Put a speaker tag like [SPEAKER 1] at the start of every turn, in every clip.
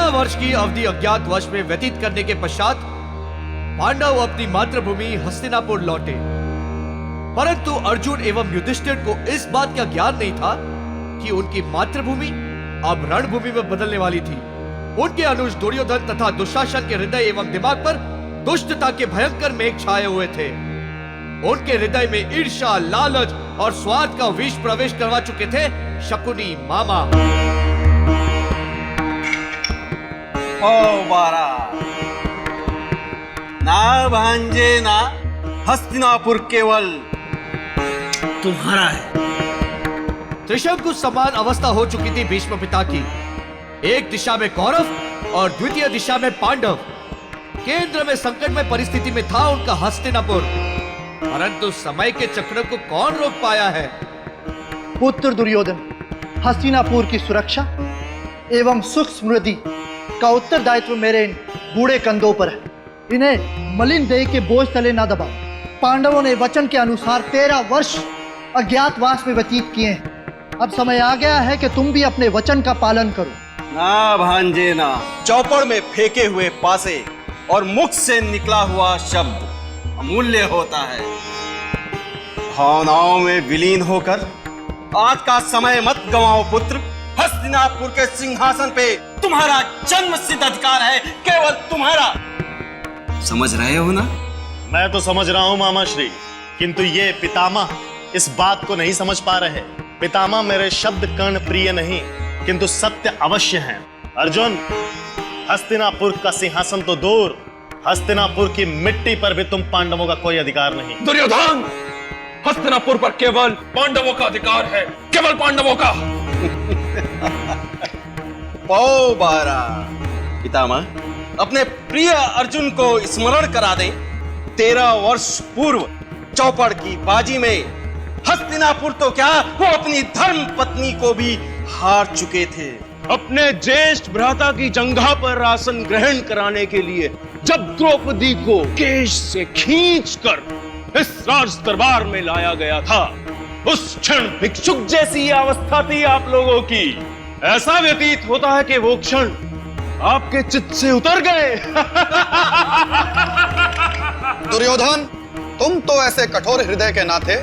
[SPEAKER 1] 13 वर्ष की अवधि अज्ञातवास में व्यतीत करने के पश्चात पांडव अपनी मातृभूमि हस्तिनापुर लौटे। परंतु अर्जुन एवं युधिष्ठिर को इस बात का ज्ञान नहीं था कि उनकी मातृभूमि अब रणभूमि में बदलने वाली थी। उनके अनुज दुर्योधन तथा दुशासन के हृदय एवं दिमाग पर दुष्टता के भयंकर मेघ छाए हुए थे। उनके हृदय में ईर्ष्या, लालच और स्वार्थ का विष प्रवेश करवा चुके थे शकुनी मामा।
[SPEAKER 2] ओ बारा ना भांजे ना, हस्तिनापुर केवल तुम्हारा है।
[SPEAKER 1] त्रिशंकु समान अवस्था हो चुकी थी भीष्म पिता की। एक दिशा में कौरव और द्वितीय दिशा में पांडव। केंद्र में संकटमय परिस्थिति में था उनका हस्तिनापुर, परंतु समय के चक्र को कौन रोक पाया है?
[SPEAKER 3] पुत्र दुर्योधन, हस्तिनापुर की सुरक्षा एवं सुख समृद्धि का उत्तरदायित्व मेरे इन बूढ़े कंधों पर है। इन्हें मलिन देह के बोझ तले ना दबाओ। पांडवों ने वचन के अनुसार 13 वर्ष अज्ञातवास में व्यतीत किए हैं। अब समय आ गया है कि तुम भी अपने वचन का पालन करो।
[SPEAKER 2] ना भांजे ना, चौपड़ में फेंके हुए पासे और मुख से निकला हुआ शब्द अमूल्य होता है। भावनाओं में विलीन होकर आज का समय मत गंवाओ पुत्र। हस्तिनापुर के सिंहासन पे तुम्हारा जन्मसिद्ध अधिकार है, केवल तुम्हारा। समझ रहे हो ना?
[SPEAKER 4] मैं तो समझ रहा हूं मामा श्री, किंतु ये पितामह इस बात को नहीं समझ पा रहे। पितामह मेरे शब्द कर्ण प्रिय नहीं, किंतु सत्य अवश्य हैं। अर्जुन, हस्तिनापुर का सिंहासन तो दूर, हस्तिनापुर की मिट्टी पर भी तुम पांडवों का कोई अधिकार नहीं।
[SPEAKER 5] दुर्योधन, हस्तिनापुर पर केवल पांडवों का अधिकार है, केवल पांडवों का।
[SPEAKER 2] पौ बारा पितामह, अपने प्रिय अर्जुन को स्मरण करा दें। 13 वर्ष पूर्व चौपड़ की बाजी में हस्तिनापुर तो क्या, वो अपनी धर्म पत्नी को भी हार चुके थे।
[SPEAKER 5] अपने ज्येष्ठ भ्राता की जंघा पर आसन ग्रहण कराने के लिए जब द्रौपदी को केश से खींचकर इस राज दरबार में लाया गया था, उस क्षण भिक्षुक जैसी ये अवस्था थी आप लोगों की। ऐसा व्यतीत होता है कि वो क्षण आपके चित्त से उतर गए।
[SPEAKER 6] दुर्योधन, तुम तो ऐसे कठोर हृदय के ना थे।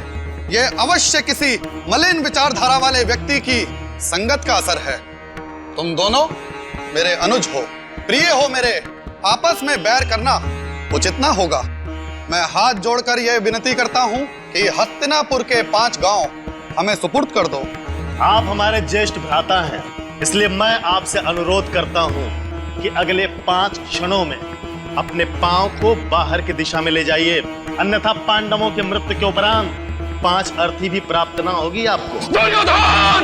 [SPEAKER 6] ये अवश्य किसी मलिन विचारधारा वाले व्यक्ति की संगत का असर है। तुम दोनों मेरे अनुज हो, प्रिय हो मेरे। आपस में बैर करना उचित ना होगा। मैं हाथ जोड़कर यह विनती करता हूं कि हस्तिनापुर के 5 गांव हमें सुपुर्द कर दो।
[SPEAKER 4] आप हमारे ज्येष्ठ भ्राता हैं, इसलिए मैं आपसे अनुरोध करता हूं कि अगले 5 क्षणों में अपने पांव को बाहर की दिशा में ले जाइए, अन्यथा पांडवों के मृत्यु के उपरांत 5 अर्थी भी प्राप्त ना होगी आपको।
[SPEAKER 5] दुर्योधन!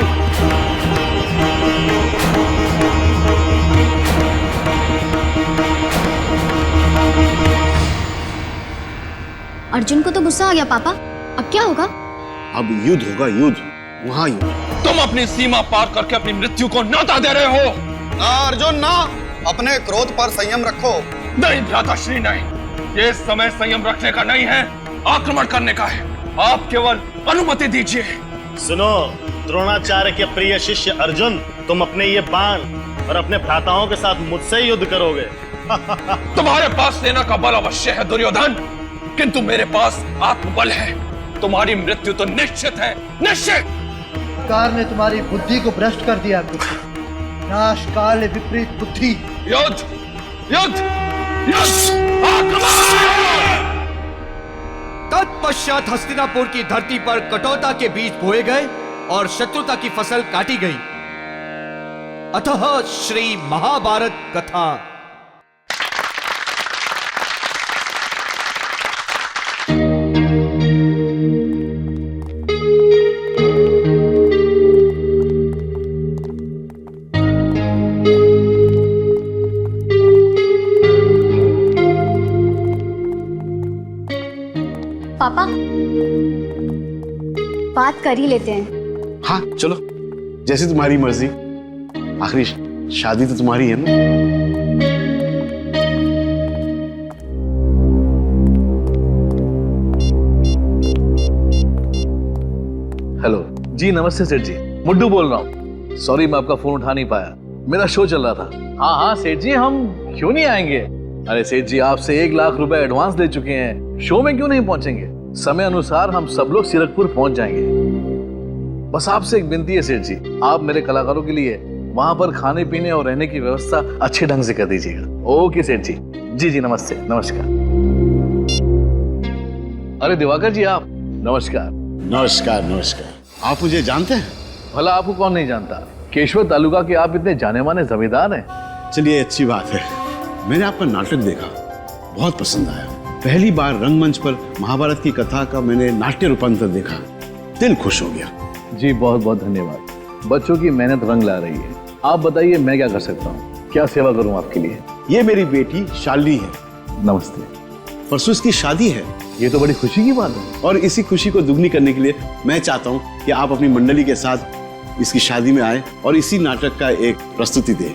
[SPEAKER 7] अर्जुन को तो गुस्सा आ गया पापा, अब क्या होगा?
[SPEAKER 5] अब युद्ध होगा, युद्ध, वहां युद्ध। तुम अपनी सीमा पार करके अपनी मृत्यु को न्योता दे रहे हो।
[SPEAKER 6] ना अर्जुन ना, अपने क्रोध पर संयम रखो।
[SPEAKER 5] नहीं भ्राताश्री, नहीं, ये समय संयम रखने का नहीं है, आक्रमण करने का है। आप केवल अनुमति दीजिए।
[SPEAKER 4] सुनो द्रोणाचार्य के प्रिय शिष्य अर्जुन, तुम अपने ये बाण और अपने भ्राताओं के साथ मुझसे युद्ध करोगे।
[SPEAKER 5] तुम्हारे पास सेना का बल अवश्य है दुर्योधन, किंतु मेरे पास आत्मबल है। तुम्हारी मृत्यु तो निश्चित है, निश्चित।
[SPEAKER 3] कार ने तुम्हारी बुद्धि को भ्रष्ट कर दिया। नाश काल विपरीत बुद्धि।
[SPEAKER 5] युद्ध, युद्ध, युद्ध, आक्रमण!
[SPEAKER 1] तत्पश्चात हस्तिनापुर की धरती पर कटौता के बीज बोए गए और शत्रुता की फसल काटी गई। अतः श्री महाभारत कथा।
[SPEAKER 7] पापा, बात कर ही लेते हैं।
[SPEAKER 8] हाँ चलो, जैसी तुम्हारी मर्जी। आखिरी शादी तो तुम्हारी है ना।
[SPEAKER 9] हेलो जी, नमस्ते सेठ जी, मुड्डू बोल रहा हूँ। सॉरी मैं आपका फोन उठा नहीं पाया। मेरा शो चल रहा था। हाँ हाँ सेठ जी, हम क्यों नहीं आएंगे। अरे सेठ जी, आपसे 1 लाख रुपए एडवांस ले चुके हैं, शो में क्यों नहीं पहुंचेंगे। समय अनुसार हम सब लोग सीरकपुर पहुंच जाएंगे। बस आपसे एक विनती है सेठ जी, आप मेरे कलाकारों के लिए वहां पर खाने पीने और रहने की व्यवस्था अच्छे ढंग से कर दीजिएगा। ओके सेठ जी। जी जी नमस्ते, नमस्कार। अरे दिवाकर जी आप, नमस्कार।
[SPEAKER 8] नमस्कार नमस्कार। आप मुझे जानते हैं?
[SPEAKER 9] भला आपको कौन नहीं जानता, केशवर तालुका के आप इतने जाने माने जमींदार हैं।
[SPEAKER 8] चलिए अच्छी बात है। मैंने आपका नाटक देखा, बहुत पसंद आया। पहली बार रंगमंच पर महाभारत की कथा का मैंने नाट्य रूपांतर देखा, दिल खुश हो गया।
[SPEAKER 9] जी बहुत बहुत धन्यवाद। बच्चों की मेहनत रंग ला रही है। आप बताइए मैं क्या कर सकता हूँ, क्या सेवा करूँ आपके लिए।
[SPEAKER 8] ये मेरी बेटी शालिनी है।
[SPEAKER 9] नमस्ते।
[SPEAKER 8] परसों इसकी शादी है।
[SPEAKER 9] ये तो बड़ी खुशी की बात है।
[SPEAKER 8] और इसी खुशी को दुगनी करने के लिए मैं चाहता हूँ कि आप अपनी मंडली के साथ इसकी शादी में आए और इसी नाटक का एक प्रस्तुति दें।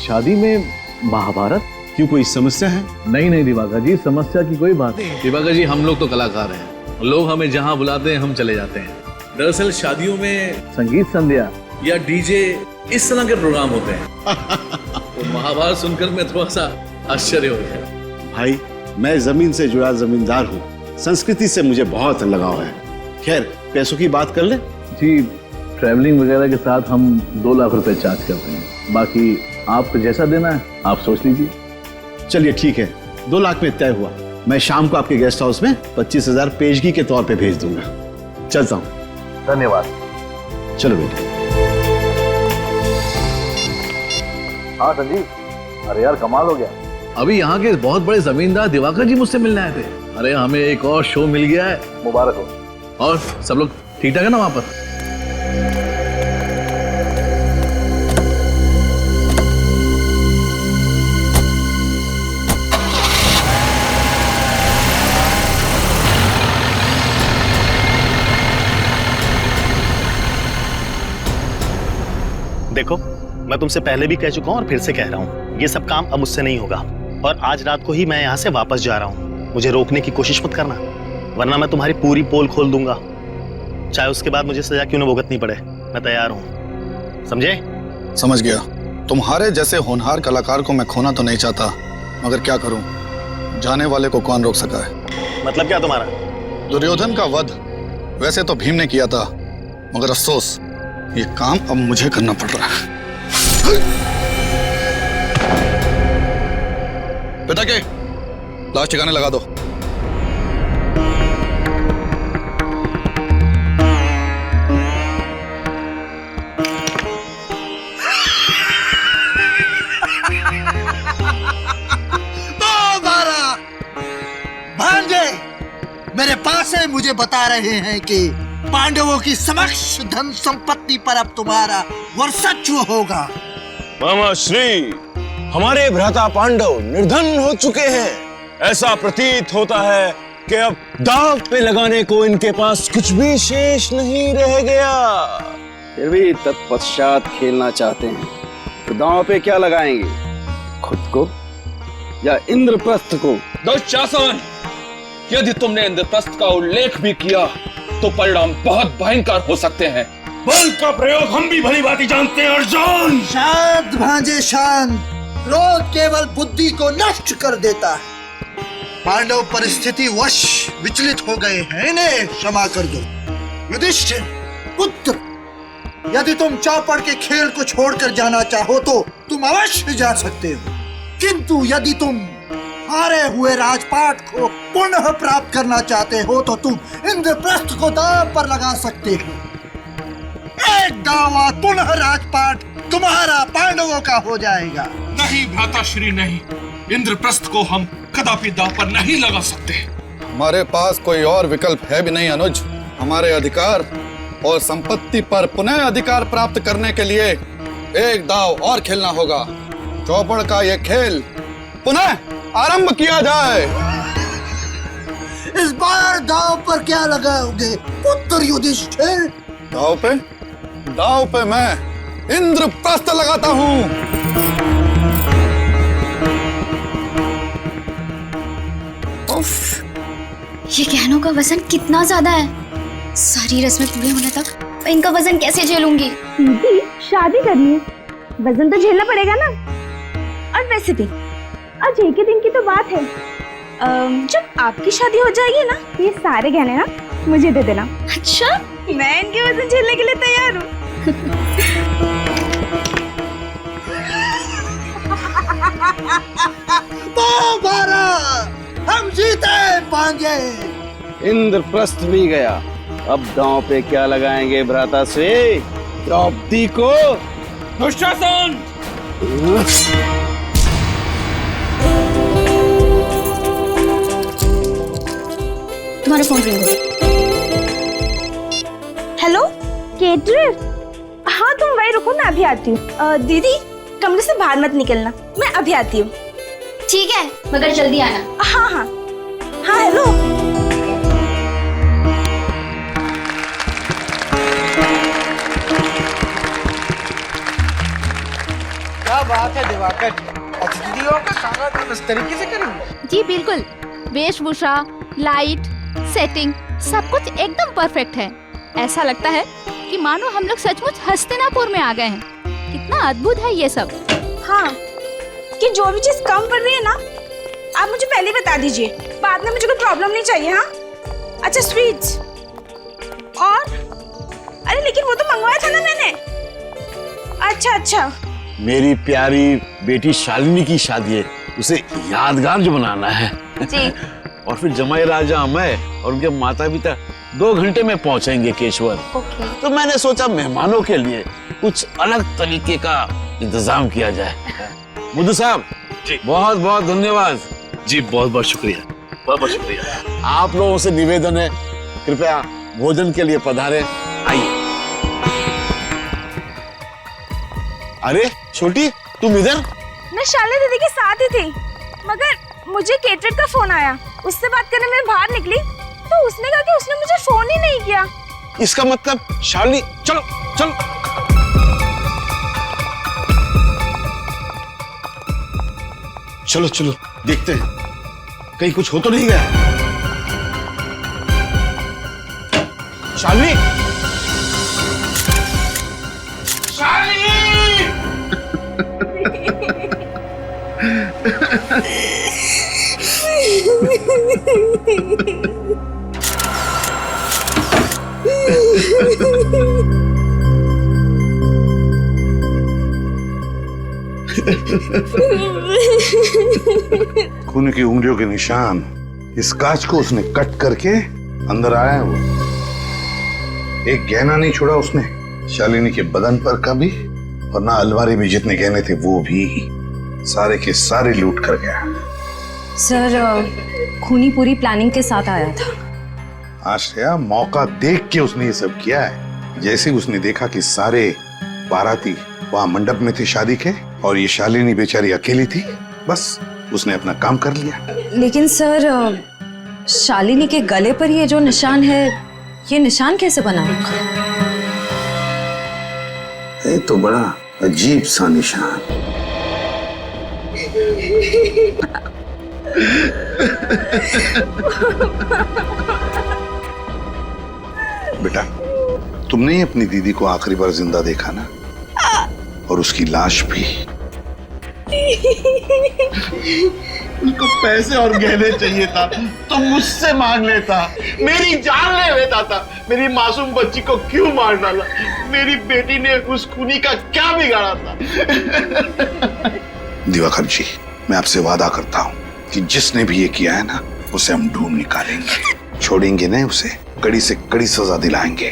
[SPEAKER 9] शादी में महाभारत?
[SPEAKER 8] क्यों, कोई समस्या है?
[SPEAKER 9] नहीं नहीं दिवाकर जी, समस्या की कोई बात नहीं। दिवाकर जी, हम लोग तो कलाकार हैं, लोग हमें जहाँ बुलाते हैं हम चले जाते हैं। दरअसल शादियों में संगीत संध्या या डीजे इस तरह के प्रोग्राम होते हैं। तो महाभारत सुनकर मैं थोड़ा सा आश्चर्य हो गया।
[SPEAKER 8] भाई, मैं जमीन से जुड़ा जमींदार हूँ, संस्कृति से मुझे बहुत लगाव है। खैर, पैसों की बात कर ले।
[SPEAKER 9] जी, ट्रैवलिंग वगैरह के साथ हम 2 लाख रुपए चार्ज करते हैं, बाकी आपको जैसा देना है आप सोच लीजिए।
[SPEAKER 8] चलिए ठीक है, 2 लाख में तय हुआ। मैं शाम को आपके गेस्ट हाउस में 25,000 पेशगी के तौर पे भेज दूंगा। चलता हूँ।
[SPEAKER 9] धन्यवाद।
[SPEAKER 8] चलो बेटा।
[SPEAKER 9] हाँ संजीव, अरे यार कमाल हो गया। अभी यहाँ के बहुत बड़े जमींदार दिवाकर जी मुझसे मिलने आए थे। अरे हमें एक और शो मिल गया है, मुबारक हो। और सब लोग ठीक ठाक है ना वहां पर?
[SPEAKER 4] देखो, मैं तुमसे पहले भी कह चुका हूँ और फिर से कह रहा हूँ, ये सब काम अब मुझसे नहीं होगा। और आज रात को ही मैं यहाँ से वापस जा रहा हूँ। मुझे रोकने की कोशिश मत करना, वरना मैं तुम्हारी पूरी पोल खोल दूंगा, चाहे उसके बाद मुझे सजा क्यों न भुगतनी पड़े। मैं तैयार हूँ, समझे?
[SPEAKER 6] समझ गया। तुम्हारे जैसे होनहार कलाकार को मैं खोना तो नहीं चाहता, मगर क्या करूं, जाने वाले को कौन रोक सका है।
[SPEAKER 4] मतलब क्या तुम्हारा?
[SPEAKER 6] दुर्योधन का वध वैसे तो भीम ने किया था, मगर अफसोस ये काम अब मुझे करना पड़ रहा है। पिता के लाश ठिकाने लगा दो।
[SPEAKER 3] भांजे मेरे पास है, मुझे बता रहे हैं कि पांडवों की समक्ष धन संपत्ति पर अब तुम्हारा वर्चस्व होगा।
[SPEAKER 5] मामा श्री, हमारे भ्राता पांडव निर्धन हो चुके हैं। ऐसा प्रतीत होता है कि अब दांव पे लगाने को इनके पास कुछ भी शेष नहीं रह गया।
[SPEAKER 2] फिर भी तत्पश्चात खेलना चाहते हैं तो दांव पे क्या लगाएंगे, खुद को या इंद्रप्रस्थ को?
[SPEAKER 10] दुशासन, यदि तुमने इंद्रप्रस्थ का उल्लेख भी किया तो परिणाम बहुत भयंकर हो सकते हैं।
[SPEAKER 5] बल का प्रयोग हम भी भली भांति जानते हैं अर्जुन।
[SPEAKER 3] शांत भांजे शांत, क्रोध केवल बुद्धि को नष्ट कर देता है। पांडव परिस्थिति वश विचलित हो गए हैं, इन्हें क्षमा कर दो। युधिष्ठिर पुत्र, यदि तुम चौपड़ के खेल को छोड़कर जाना चाहो तो तुम अवश्य जा सकते हो, किंतु यदि तुम हारे हुए राजपाट को पुनः प्राप्त करना चाहते हो तो तुम इंद्रप्रस्थ को दांव पर लगा सकते हो। एक दावा पुनः राजपाट तुम्हारा पांडवों का हो जाएगा।
[SPEAKER 10] नहीं भ्राता श्री, नहीं, इंद्रप्रस्थ को हम कदापि दांव पर नहीं लगा सकते।
[SPEAKER 6] हमारे पास कोई और विकल्प है भी नहीं अनुज। हमारे अधिकार और संपत्ति पर पुनः अधिकार प्राप्त करने के लिए एक दाव और खेलना होगा। चौपड़ का यह खेल पुनः आरंभ किया जाए।
[SPEAKER 3] इस बार दाव पर क्या लगाओगे पुत्र युधिष्ठिर?
[SPEAKER 6] दाव पे मैं इंद्रप्रस्थ लगाता हूँ।
[SPEAKER 7] ये गहनों का वजन कितना ज्यादा है। सारी रस्में पूरे होने तक मैं इनका वजन कैसे झेलूंगी?
[SPEAKER 11] दीदी, शादी करनी है वजन तो झेलना पड़ेगा ना। और वैसे भी आज एक ही दिन की तो बात है, जब आपकी शादी हो जाएगी ना, ये सारे गहने ना मुझे दे देना। अच्छा, मैं इनके वजन झेलने के लिए तैयार हूँ।
[SPEAKER 3] तो भारत, हम जीते पाएंगे।
[SPEAKER 2] इंद्रप्रस्थ भी गया, अब दांव पे क्या लगाएंगे भ्राताश्री? द्रौपदी को?
[SPEAKER 10] दुशासन!
[SPEAKER 7] तुम्हारा फोन रिंग हो।
[SPEAKER 11] हेलो केटरर, हाँ तुम वही रुको, मैं अभी आती हूँ। दीदी कमरे से बाहर मत निकलना, मैं अभी आती हूँ।
[SPEAKER 7] ठीक है, मगर जल्दी आना।
[SPEAKER 11] हाँ हाँ हाँ। हेलो,
[SPEAKER 3] क्या बात है दिवाकर, अतिथियों का स्वागत इस तरीके से करेंगे?
[SPEAKER 12] जी बिल्कुल, वेशभूषा, लाइट, सेटिंग सब कुछ एकदम परफेक्ट है। ऐसा लगता है कि मानो हम लोग सचमुच हस्तिनापुर में आ गए हैं। कितना अद्भुत है ये सब।
[SPEAKER 11] हाँ कि जो भी चीज कम पड़ रही है ना, आप मुझे पहले बता दीजिए, बाद में मुझे कोई प्रॉब्लम नहीं चाहिए। हाँ अच्छा, स्वीट्स और अरे लेकिन वो तो मंगवाया था ना मैंने। अच्छा अच्छा,
[SPEAKER 8] मेरी प्यारी बेटी शालिनी की शादी है, उसे यादगार जो बनाना है
[SPEAKER 11] जी।
[SPEAKER 8] और फिर जमाई राजा अमय और उनके माता पिता 2 घंटे में पहुंचेंगे केशवर। तो मैंने सोचा मेहमानों के लिए कुछ अलग तरीके का इंतजाम किया जाए। बुद्धू साहब जी, बहुत बहुत धन्यवाद।
[SPEAKER 4] जी बहुत बहुत शुक्रिया, बहुत बहुत शुक्रिया।
[SPEAKER 8] आप लोगों से निवेदन है, कृपया भोजन के लिए पधारें। आइए। अरे छोटी, तुम इधर?
[SPEAKER 11] मैं शालिनी दीदी के साथ ही थी, मगर मुझे केटरर का फोन आया, उससे बात करने में बाहर निकली तो उसने कहा कि उसने मुझे फोन ही नहीं किया।
[SPEAKER 8] इसका मतलब शालिनी, चलो चलो चलो चलो देखते हैं कहीं कुछ हो तो नहीं गया। शालिनी,
[SPEAKER 6] खून की उंगलियों के निशान, इस कांच को उसने कट करके अंदर आया है। वो एक गहना नहीं छोड़ा उसने शालिनी के बदन पर का भी, और ना अलमारी में जितने गहने थे वो भी, सारे के सारे लूट कर गया।
[SPEAKER 13] सर खूनी पूरी प्लानिंग के साथ आया था।
[SPEAKER 6] आश्रया, मौका देख के उसने ये सब किया है। जैसे उसने देखा कि सारे बाराती वहां मंडप में थे शादी के, और ये शालिनी बेचारी अकेली थी, बस उसने अपना काम कर लिया।
[SPEAKER 13] लेकिन सर शालिनी के गले पर ये जो निशान है, ये निशान कैसे बना?
[SPEAKER 6] ये तो बड़ा अजीब सा निशान। बेटा, तुमने अपनी दीदी को आखिरी बार जिंदा देखा ना, और उसकी लाश भी।
[SPEAKER 4] उसको पैसे और गहने चाहिए था तो मुझसे मांग लेता, मेरी जान ले लेता था। मेरी मासूम बच्ची को क्यों मार डाला? मेरी बेटी ने उस खूनी का क्या बिगाड़ा था?
[SPEAKER 6] दिवाकर जी, मैं आपसे वादा करता हूँ कि जिसने भी ये किया है ना, उसे हम ढूंढ निकालेंगे, छोड़ेंगे नहीं उसे, कड़ी से कड़ी सजा दिलाएंगे।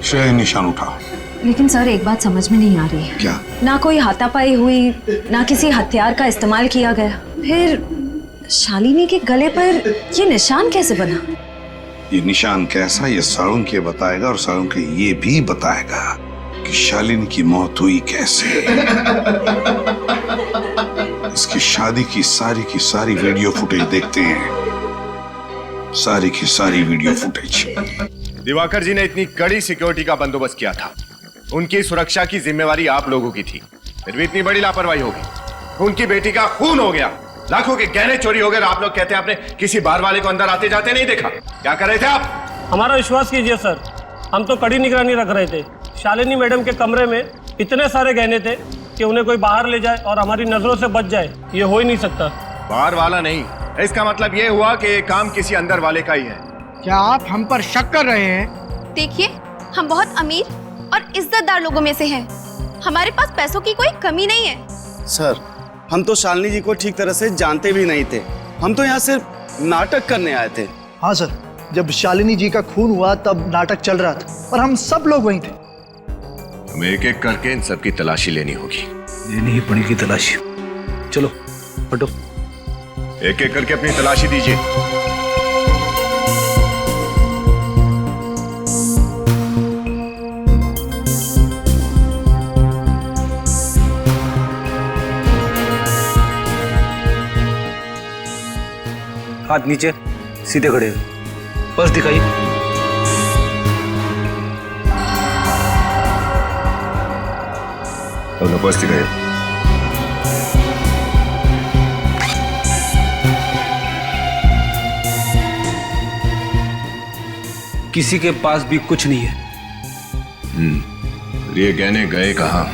[SPEAKER 6] श्रेय, निशान उठाओ।
[SPEAKER 13] लेकिन सर एक बात समझ में नहीं आ रही है।
[SPEAKER 6] क्या?
[SPEAKER 13] ना कोई हाथापाई हुई, ना किसी हथियार का इस्तेमाल किया गया, फिर शालिनी के गले पर ये निशान कैसे बना?
[SPEAKER 6] ये निशान कैसा, ये साळुंखे बताएगा, और साळुंखे ये भी बताएगा कि शालिनी की मौत हुई कैसे। इसकी शादी की सारी वीडियो फुटेज देखते हैं, सारी की सारी वीडियो फुटेज।
[SPEAKER 4] दिवाकर जी ने इतनी कड़ी सिक्योरिटी का बंदोबस्त किया था, उनकी सुरक्षा की जिम्मेवारी आप लोगों की थी, फिर भी इतनी बड़ी लापरवाही होगी। उनकी बेटी का खून हो गया,
[SPEAKER 5] लाखों के गहने चोरी हो गए। आप लोग कहते हैं आपने किसी बार वाले को अंदर आते जाते नहीं देखा। क्या कर रहे थे आप?
[SPEAKER 14] हमारा विश्वास कीजिए सर, हम तो कड़ी निगरानी रख रहे थे। शालिनी मैडम के कमरे में इतने सारे गहने थे कि उन्हें कोई बाहर ले जाए और हमारी नजरों से बच जाए, ये हो ही नहीं सकता।
[SPEAKER 5] बाहर वाला नहीं, इसका मतलब ये हुआ कि ये काम किसी अंदर वाले का ही है।
[SPEAKER 14] क्या आप हम पर शक कर रहे हैं?
[SPEAKER 11] देखिए, हम बहुत अमीर और इज्जतदार लोगों में से हैं। हमारे पास पैसों की कोई कमी नहीं है।
[SPEAKER 2] सर, हम तो शालिनी जी को ठीक तरह से जानते भी नहीं थे। हम तो यहाँ सिर्फ नाटक करने आए थे।
[SPEAKER 3] हाँ सर, जब शालिनी जी का खून हुआ तब नाटक चल रहा था और हम सब लोग वहीं थे।
[SPEAKER 5] हमें एक एक करके इन सब की तलाशी लेनी होगी।
[SPEAKER 9] लेनी ही पड़ेगी तलाशी। चलो हटो।
[SPEAKER 5] एक एक करके अपनी तलाशी दीजिए।
[SPEAKER 9] हाथ नीचे, सीधे खड़े, पर्स दिखाइए।
[SPEAKER 5] अपना पर्स दिखाइए।
[SPEAKER 10] किसी के पास भी कुछ नहीं है।
[SPEAKER 5] ये गहने गए कहाँ?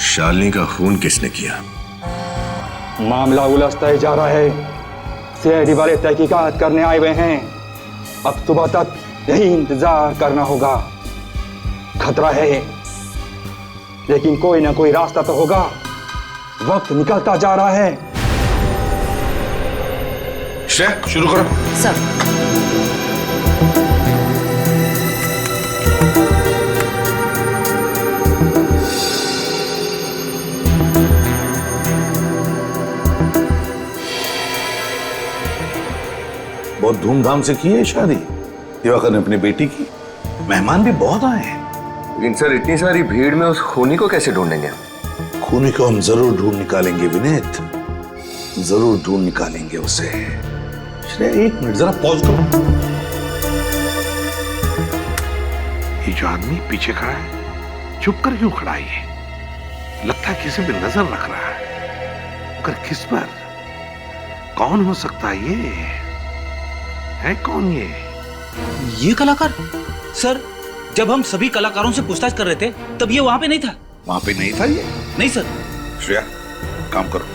[SPEAKER 5] शालिनी का खून किसने किया?
[SPEAKER 10] मामला उलझता ही जा रहा है। सीआईडी वाले तहकीकात करने आए हुए हैं। अब सुबह तक यही इंतजार करना होगा। खतरा है, लेकिन कोई ना कोई रास्ता तो होगा। वक्त निकलता जा रहा है।
[SPEAKER 5] श्रेया, शुरू करो।
[SPEAKER 13] सर,
[SPEAKER 8] बहुत धूमधाम से की है शादी दिवाकर ने अपनी बेटी की। मेहमान भी बहुत आए हैं।
[SPEAKER 5] लेकिन सर, इतनी सारी भीड़ में उस खूनी को कैसे ढूंढेंगे?
[SPEAKER 8] खूनी को हम जरूर ढूंढ निकालेंगे विनीत, जरूर ढूंढ निकालेंगे उसे। श्रेया, एक मिनट जरा पॉज करो। ये जो आदमी पीछे खड़ा है, चुप कर क्यों खड़ा है? लगता है किसी पे नजर रख रहा है। मगर किस पर? कौन हो सकता है ये? है कौन ये?
[SPEAKER 10] ये कलाकार? सर, जब हम सभी कलाकारों से पूछताछ कर रहे थे तब ये वहां पे नहीं था।
[SPEAKER 8] वहां पे नहीं था ये?
[SPEAKER 10] नहीं सर।
[SPEAKER 8] श्रेया, काम करो,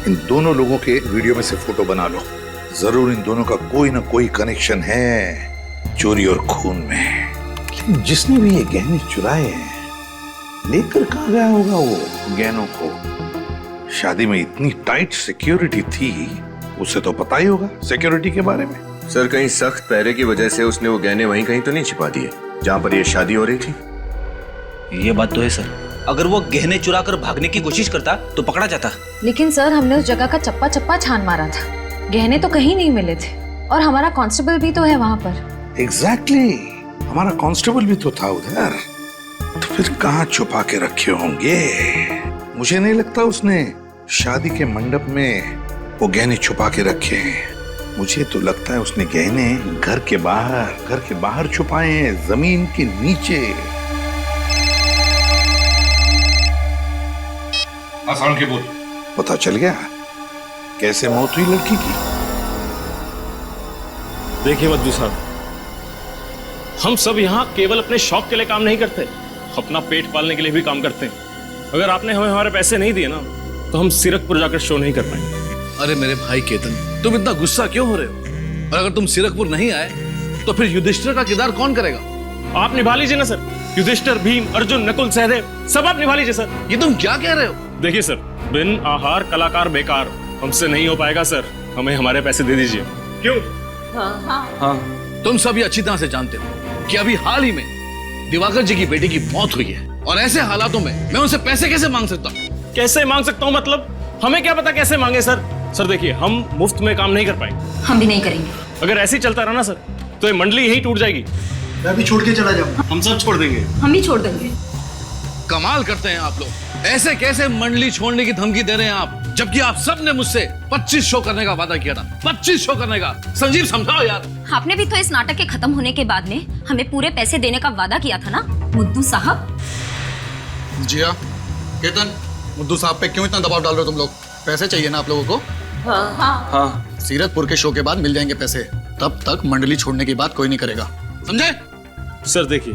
[SPEAKER 8] इन दोनों लोगों के वीडियो में से फोटो बना लो। जरूर इन दोनों का कोई ना कोई कनेक्शन है चोरी और खून में। लेकिन जिसने भी ये गहने चुराए हैं, लेकर कहां गया होगा वो गहनों को? शादी में इतनी टाइट सिक्योरिटी थी, उसे तो पता ही होगा सिक्योरिटी के बारे में।
[SPEAKER 5] सर, कहीं सख्त पहरे की वजह से उसने वो गहने वहीं कहीं तो नहीं छिपा दिए जहां पर ये शादी हो रही थी?
[SPEAKER 10] ये बात तो है सर। अगर वो गहने चुरा कर भागने की कोशिश करता तो पकड़ा जाता।
[SPEAKER 13] लेकिन सर, हमने उस जगह का चप्पा चप्पा छान मारा था। गहने तो कहीं नहीं मिले थे और हमारा कांस्टेबल भी तो है वहां पर।
[SPEAKER 8] एग्जैक्टली, हमारा कांस्टेबल भी तो था उधर। तो फिर कहां छुपा के रखे होंगे? मुझे नहीं लगता उसने शादी के मंडप में वो गहने छुपा के रखे हैं। मुझे तो लगता है उसने गहने घर के बाहर छुपाए हैं, जमीन के नीचे।
[SPEAKER 5] आसान के बोल।
[SPEAKER 8] पता चल गया कैसे मौत हुई लड़की की?
[SPEAKER 14] देखिए मद्दू साहब, हम सब यहाँ केवल अपने शौक के लिए काम नहीं करते, अपना पेट पालने के लिए भी काम करते हैं। अगर आपने हमें हमारे पैसे नहीं दिए ना, तो हम सीरकपुर जाकर शो नहीं कर पाएंगे।
[SPEAKER 9] अरे मेरे भाई केतन, तुम इतना गुस्सा क्यों हो रहे हो? और अगर तुम सीरकपुर नहीं आए तो फिर युधिष्ठिर का किरदार कौन करेगा?
[SPEAKER 14] आप निभा लीजिए ना सर। युधिष्ठिर, भीम, अर्जुन, नकुल, सहदेव सब आप निभा लीजिए सर।
[SPEAKER 9] ये तुम क्या कह रहे हो?
[SPEAKER 14] देखिए सर, बिन आहार कलाकार बेकार, हमसे नहीं हो पाएगा सर। हमें हमारे पैसे दे दीजिए। क्यों?
[SPEAKER 9] हाँ, तुम सभी अच्छी तरह से जानते हो कि अभी हाल ही में दिवाकर जी की बेटी की मौत हुई है, और ऐसे हालातों में मैं उनसे पैसे कैसे मांग सकता हूँ?
[SPEAKER 14] कैसे मांग सकता हूँ मतलब? हमें क्या पता कैसे मांगे सर। सर देखिए, हम मुफ्त में काम नहीं कर पाएंगे।
[SPEAKER 13] हम भी नहीं करेंगे।
[SPEAKER 14] अगर ऐसे ही चलता रहा ना सर, तो ये मंडली यही टूट जाएगी।
[SPEAKER 3] मैं भी छोड़ के चला जाऊंगा।
[SPEAKER 14] हम सब छोड़ देंगे।
[SPEAKER 13] हम भी छोड़ देंगे।
[SPEAKER 9] कमाल करते हैं आप लोग। ऐसे कैसे मंडली छोड़ने की धमकी दे रहे हैं आप, जबकि आप सब ने मुझसे 25 शो करने का वादा किया था। 25 शो करने का। संजीव, समझाओ यार।
[SPEAKER 13] आपने भी तो इस नाटक के खत्म होने के बाद में हमें पूरे पैसे देने का वादा किया था ना मुद्दू साहब।
[SPEAKER 6] जिया, केतन, मुद्दू साहब पे क्यों इतना दबाव डाल रहे हो तुम लोग? पैसे चाहिए ना आप लोगों को? हाँ, सीरतपुर के शो के बाद मिल जाएंगे पैसे। तब तक मंडली छोड़ने की बात कोई नहीं करेगा, समझे?
[SPEAKER 14] सर देखिए,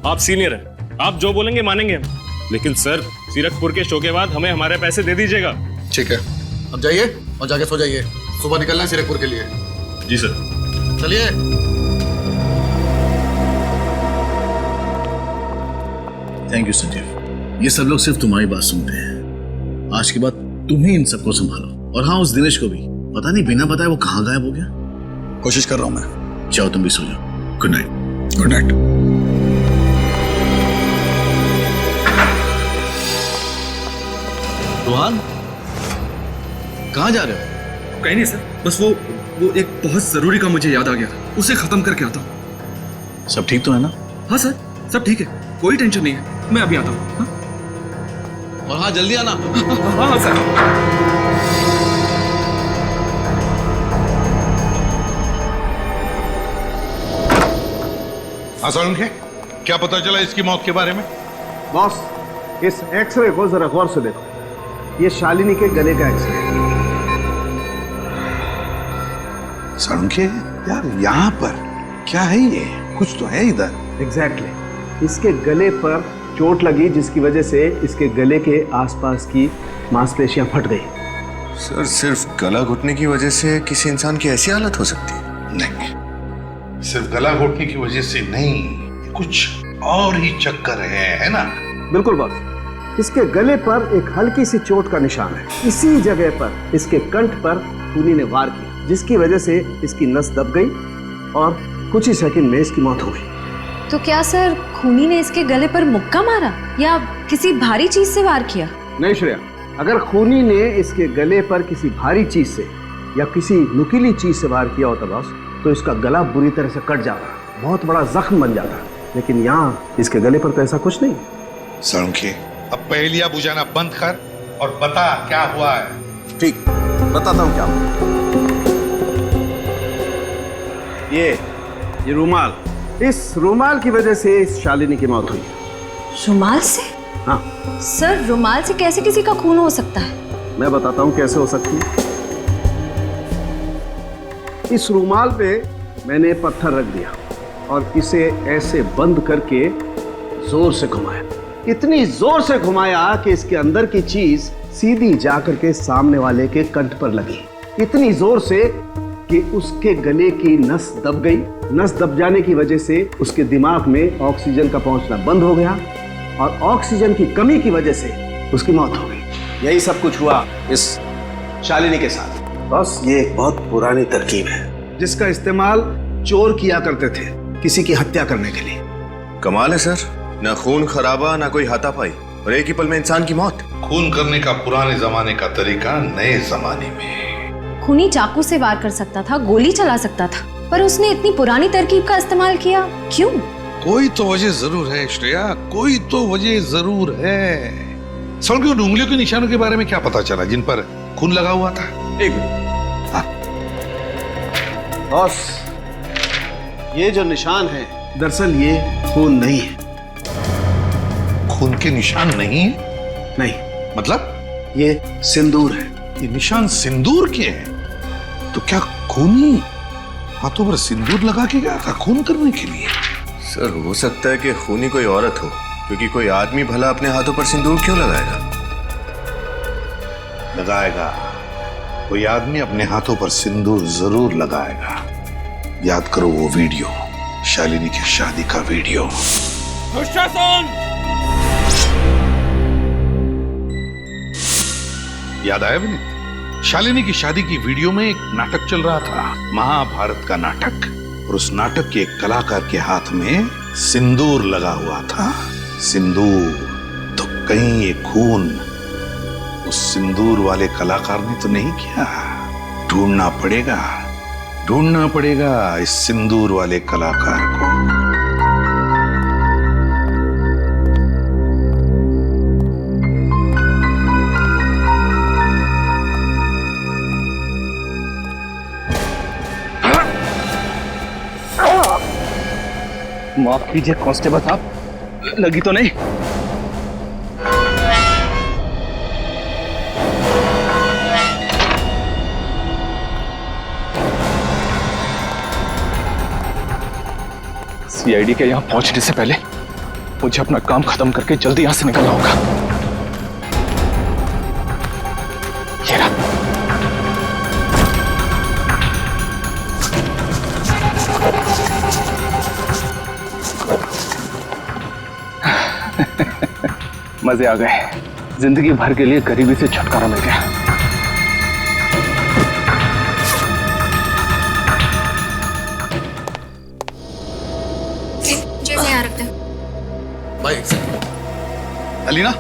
[SPEAKER 14] आप सीनियर हैं, आप जो बोलेंगे मानेंगे हम। लेकिन सर, सीरतपुर के शो के बाद हमें हमारे पैसे दे दीजिएगा।
[SPEAKER 6] ठीक है, अब जाइए और जाके सो जाइए, सुबह निकलना है सीरतपुर के लिए।
[SPEAKER 14] जी सर।
[SPEAKER 6] चलिए।
[SPEAKER 8] थैंक यू संजीव, ये सब लोग सिर्फ तुम्हारी बात सुनते हैं। आज के बाद तुम ही इन सबको संभालो। और हाँ, उस दिनेश को भी पता नहीं बिना बताए वो कहाँ गायब हो गया।
[SPEAKER 6] कोशिश कर रहा हूं मैं।
[SPEAKER 8] जाओ तुम भी सो जाओ। Good night.
[SPEAKER 6] Good night.
[SPEAKER 8] Rohan, कहाँ जा रहे हो?
[SPEAKER 10] कहीं नहीं सर, बस वो एक बहुत जरूरी काम मुझे याद आ गया था, उसे खत्म करके आता हूँ।
[SPEAKER 8] सब ठीक तो है ना?
[SPEAKER 10] हाँ सर, सब ठीक है, कोई टेंशन नहीं है, मैं अभी आता हूँ। हाँ?
[SPEAKER 8] और हाँ, जल्दी आना।
[SPEAKER 10] हाँ सर।
[SPEAKER 15] सोलंकी, क्या पता चला इसकी मौत के बारे में?
[SPEAKER 5] बॉस, इस एक्सरे को जरा गौर से देखो। ये शालिनी के गले का एक्सरे है।
[SPEAKER 15] सोलंकी, यार यहाँ पर क्या है ये? कुछ तो है इधर।
[SPEAKER 5] एग्जैक्टली। इसके गले पर चोट लगी जिसकी वजह से इसके गले के आसपास की मांसपेशियां फट गई।
[SPEAKER 16] सर, सिर्फ गला घुटने की वजह से किसी इंसान की ऐसी हालत हो सकती है?
[SPEAKER 15] नहीं, सिर्फ गला घोटने की वजह से नहीं, कुछ और ही चक्कर है ना?
[SPEAKER 5] बिल्कुल बॉस, इसके गले पर एक हल्की सी चोट का निशान है। इसी जगह पर इसके कंठ पर खूनी ने वार किया, जिसकी वजह से इसकी नस दब गई और कुछ ही सेकंड में इसकी मौत हो गई।
[SPEAKER 13] तो क्या सर खूनी ने इसके गले पर मुक्का मारा या किसी भारी चीज से वार किया?
[SPEAKER 5] नहीं श्रेया, अगर खूनी ने इसके गले पर किसी भारी चीज से या किसी नुकीली चीज से वार किया होता बॉस, तो इसका गला बुरी तरह से कट जाता, बहुत बड़ा जख्म बन जाता। लेकिन यहाँ इसके गले पर तो ऐसा कुछ नहीं।
[SPEAKER 15] सोलंकी, अब पहेलियां बुझाना बंद कर और बता क्या हुआ है।
[SPEAKER 5] ठीक, बताता हूँ क्या हुआ। ये रुमाल, इस रुमाल की वजह से इस शालिनी की मौत हुई।
[SPEAKER 13] रुमाल से?
[SPEAKER 5] हाँ
[SPEAKER 13] सर, रुमाल से कैसे किसी का खून हो सकता है?
[SPEAKER 5] मैं बताता हूँ कैसे हो सकती है। इस रुमाल पे मैंने पत्थर रख दिया और इसे ऐसे बंद करके जोर से घुमाया। इतनी जोर से घुमाया कि इसके अंदर की चीज सीधी जाकर के सामने वाले के कंठ पर लगी। इतनी जोर से कि उसके गले की नस दब गई। नस दब जाने की वजह से उसके दिमाग में ऑक्सीजन का पहुंचना बंद हो गया और ऑक्सीजन की कमी की वजह से उसकी मौत हो गई। यही सब कुछ हुआ इस शालिनी के साथ। बस ये एक बहुत पुरानी तरकीब है जिसका इस्तेमाल चोर किया करते थे किसी की हत्या करने के लिए।
[SPEAKER 16] कमाल है सर, ना खून खराबा ना कोई हाथापाई और एक ही पल में इंसान की मौत।
[SPEAKER 15] खून करने का पुराने जमाने का तरीका नए जमाने में।
[SPEAKER 13] खूनी चाकू से वार कर सकता था, गोली चला सकता था, पर उसने इतनी पुरानी तरकीब का इस्तेमाल किया, क्यों?
[SPEAKER 15] कोई तो वजह जरूर है श्रेया, कोई तो वजह जरूर है। सोलंकी, उन उंगलियों के निशानों के बारे में क्या पता चला जिन पर खून लगा हुआ था?
[SPEAKER 5] एक बॉस, ये जो निशान है दरअसल ये खून नहीं है।
[SPEAKER 15] खून के निशान नहीं है?
[SPEAKER 5] नहीं,
[SPEAKER 15] मतलब
[SPEAKER 5] ये सिंदूर है।
[SPEAKER 15] ये निशान सिंदूर के हैं? तो क्या खूनी हाथों पर सिंदूर लगा के गया था खून करने के लिए?
[SPEAKER 16] सर, हो सकता है कि खूनी कोई औरत हो, क्योंकि कोई आदमी भला अपने हाथों पर सिंदूर क्यों लगाएगा?
[SPEAKER 15] लगाएगा, कोई आदमी अपने हाथों पर सिंदूर जरूर लगाएगा। याद करो वो वीडियो, शालिनी की शादी का वीडियो। याद आया विनीत? शालिनी की शादी की वीडियो में एक नाटक चल रहा था, महाभारत का नाटक, और उस नाटक के एक कलाकार के हाथ में सिंदूर लगा हुआ था। सिंदूर, तो कहीं ये खून उस सिंदूर वाले कलाकार ने तो नहीं किया? ढूंढना पड़ेगा इस सिंदूर वाले कलाकार को।
[SPEAKER 10] माफ कीजिए कांस्टेबल साहब, लगी तो नहीं? सीआईडी के यहाँ पहुंचने से पहले मुझे अपना काम खत्म करके जल्दी यहां से निकलना होगा। ये रहा। मजे आ गए, जिंदगी भर के लिए गरीबी से छुटकारा मिल गया।
[SPEAKER 6] भाई अलीना,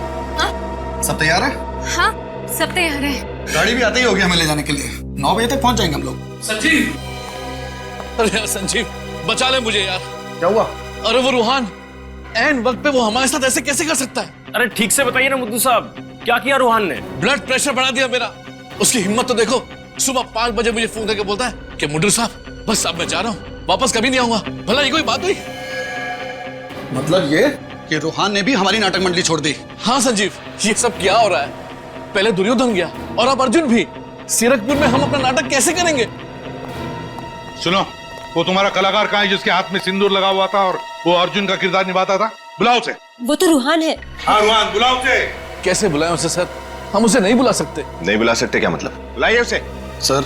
[SPEAKER 6] सब तैयार है?
[SPEAKER 13] हाँ, सब तैयार है।
[SPEAKER 6] गाड़ी भी आते ही होगी हमें ले जाने के लिए। 9 बजे तक पहुंच जाएंगे हम लोग।
[SPEAKER 1] संजीव, अरे यार संजीव, बचा ले मुझे यार।
[SPEAKER 6] क्या हुआ?
[SPEAKER 1] अरे वो रूहान एन वक्त पे वो हमारे साथ ऐसे कैसे कर सकता है?
[SPEAKER 14] अरे ठीक से बताइए ना मुद्दू साहब, क्या किया रूहान ने?
[SPEAKER 1] ब्लड प्रेशर बढ़ा दिया मेरा। उसकी हिम्मत तो देखो, सुबह 5 बजे मुझे फोन करके बोलता है कि मुद्दू साहब बस अब मैं जा रहा हूँ, वापस कभी नहीं आऊंगा। भला ये कोई बात हुई?
[SPEAKER 6] मतलब ये कि रूहान ने भी हमारी नाटक मंडली छोड़ दी?
[SPEAKER 1] हाँ संजीव, ये सब क्या हो रहा है? पहले दुर्योधन गया और अब अर्जुन भी। सीरकपुर में हम अपना नाटक कैसे करेंगे?
[SPEAKER 15] सुनो, वो तुम्हारा कलाकार कहाँ है जिसके हाथ में सिंदूर लगा हुआ था और वो अर्जुन का किरदार निभाता था? बुलाओ उसे।
[SPEAKER 13] वो तो रूहान है।
[SPEAKER 15] हाँ रूहान, बुलाओ उसे।
[SPEAKER 1] कैसे बुलाएं उसे सर? हम उसे नहीं बुला सकते।
[SPEAKER 16] नहीं बुला सकते क्या मतलब?
[SPEAKER 2] बुलाइए उसे।
[SPEAKER 6] सर,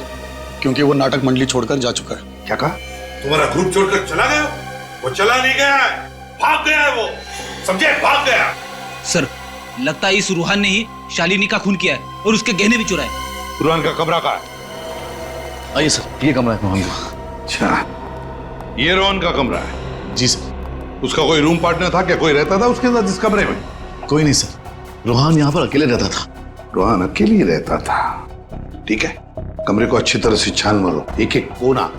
[SPEAKER 6] क्योंकि वो नाटक मंडली छोड़कर जा चुका है।
[SPEAKER 15] क्या कहा? तुम्हारा ग्रुप छोड़कर चला गया? वो चला नहीं गया है, भाग गया है वो, समझे? भाग गया।
[SPEAKER 17] सर, लगता है इस रूहान ने ही शालिनी का खून किया है और उसके गहने भी चुराए।
[SPEAKER 15] रूहान का कमरा कहाँ है?
[SPEAKER 9] आइए सर, ये कमरा है रोहन का।
[SPEAKER 15] अच्छा, ये रोहन का कमरा है?
[SPEAKER 9] जी सर।
[SPEAKER 15] उसका कोई रूम पार्टनर था क्या? कोई रहता था उसके साथ इस कमरे में?
[SPEAKER 9] कोई नहीं सर, रोहन यहाँ पर अकेले रहता था।
[SPEAKER 15] रोहन अकेले ही रहता था? ठीक है, कमरे को अच्छी तरह से छान मारो, एक एक कोना।